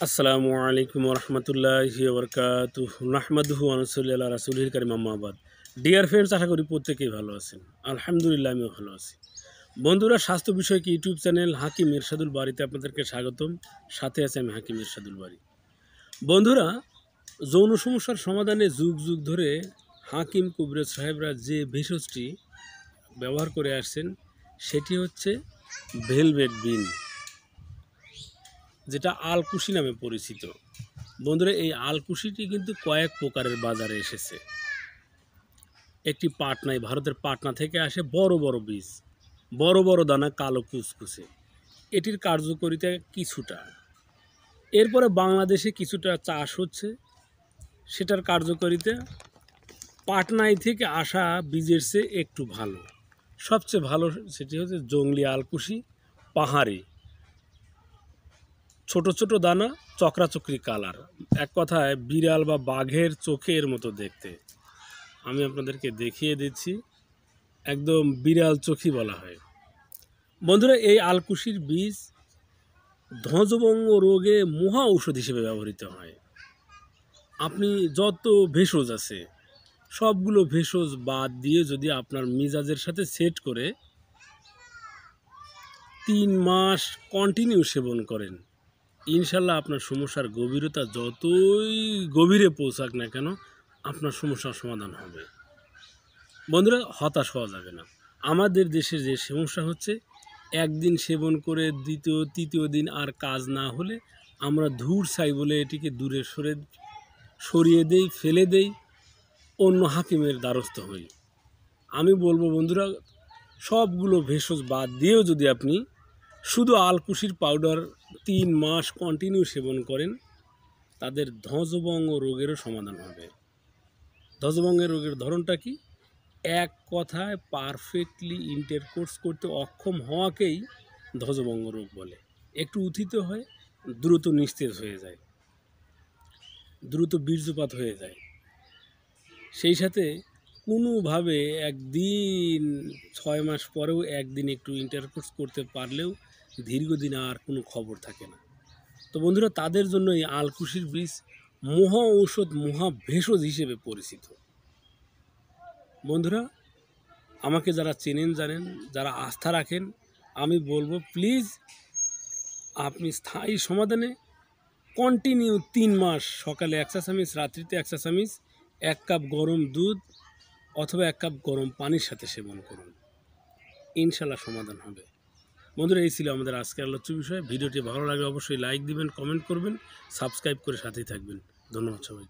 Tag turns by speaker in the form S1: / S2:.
S1: আসসালামু আলাইকুম রহমতুল্লাহি ওবরকাতুহু নাহমাদুহু ওয়া নুসাল্লি আলা রাসূলিল কারীম আম্মা বাদ। ডিয়ার ফ্রেন্ডস, আশা করি প্রত্যেকেই ভালো আছেন। আলহামদুলিল্লাহ, আমিও ভালো আছি। বন্ধুরা, স্বাস্থ্য বিষয়ক ইউটিউব চ্যানেল হাকিম ইরশাদুল বারীতে আপনাদেরকে স্বাগতম। সাথে আছে আমি হাকিম ইরশাদুল বারী। বন্ধুরা, যৌন সমস্যার সমাধানে যুগ যুগ ধরে হাকিম কুবরেজ সাহেবরা যে ভেষজটি ব্যবহার করে আসছেন সেটি হচ্ছে ভেলভেট বিন, যেটা আলকুশি নামে পরিচিত। বন্ধুরা, এই আলকুশিটি কিন্তু কয়েক প্রকারের বাজারে এসেছে। একটি পাটনায়, ভারতের পাটনা থেকে আসে বড় বড় বীজ, বড় বড় দানা, কালো কুচকুচে। এটির কার্যকারিতা কিছুটা, এরপরে বাংলাদেশে কিছুটা চাষ হচ্ছে। সেটার কার্যকারিতা পাটনায় থেকে আসা বীজের চেয়ে একটু ভালো। সবচেয়ে ভালো সেটি হচ্ছে জংলি আলকুশি, পাহাড়ি, ছোট ছোট দানা, চকরাচকরি কালার, এক কথায় বিড়াল বা বাঘের চোখের মতো দেখতে। আমি আপনাদেরকে দেখিয়ে দিচ্ছি, একদম বিড়াল চোখই বলা হয়। বন্ধুরা, এই আলকুশির বীজ ধ্বজভঙ্গ রোগে মহা ঔষধ হিসেবে ব্যবহৃত হয়। আপনি যত ভেষজ আছে সবগুলো ভেষজ বাদ দিয়ে যদি আপনার মিজাজের সাথে সেট করে 3 মাস কন্টিনিউ সেবন করেন, ইনশাল্লাহ আপনার সমস্যার গভীরতা যতই গভীরে পৌঁছাক না কেন, আপনার সমস্যার সমাধান হবে। বন্ধুরা, হতাশ হওয়া যাবে না। আমাদের দেশে যে সমস্যা হচ্ছে, একদিন সেবন করে দ্বিতীয় তৃতীয় দিন আর কাজ না হলে আমরা ধূর চাই বলে এটিকে দূরে সরিয়ে দেই, ফেলে দেই, অন্য হাকিমের দ্বারস্থ হই। আমি বলবো বন্ধুরা, সবগুলো ভেষজ বাদ দিয়েও যদি আপনি শুধু আলকুশির পাউডার 3 মাস কন্টিনিউ সেবন করেন, তাদের ধ্বজভঙ্গ রোগেরও সমাধান হবে। ধ্বজভঙ্গের রোগের ধরনটা কি? এক কথায় পারফেক্টলি ইন্টারকোর্স করতে অক্ষম হওয়াকেই ধ্বজভঙ্গ রোগ বলে। একটু উত্থিত হয়, দ্রুত নিস্তেজ হয়ে যায়, দ্রুত বীর্যপাত হয়ে যায়। সেই সাথে কোনোভাবে একদিন 6 মাস পরেও একদিন একটু ইন্টারকোর্স করতে পারলেও দীর্ঘদিন আর কোনো খবর থাকে না। তো বন্ধুরা, তাদের জন্য এই আলকুশির বীজ মহা ঔষধ, মহা ভেষজ হিসেবে পরিচিত। বন্ধুরা, আমাকে যারা চেনেন জানেন, যারা আস্থা রাখেন, আমি বলবো প্লিজ আপনি স্থায়ী সমাধানে কন্টিনিউ 3 মাস সকালে 1 চা চামচ, রাত্রিতে 1 চা চামচ, 1 কাপ গরম দুধ অথবা 1 কাপ গরম পানির সাথে সেবন করুন, ইনশাল্লাহ সমাধান হবে। বন্ধুরা, এই ছিল আমাদের আজকের আলোচ্য বিষয়। ভিডিওটি ভালো লাগলে অবশ্যই লাইক দিবেন, কমেন্ট করবেন, সাবস্ক্রাইব করে সাথেই থাকবেন। ধন্যবাদ সবাই।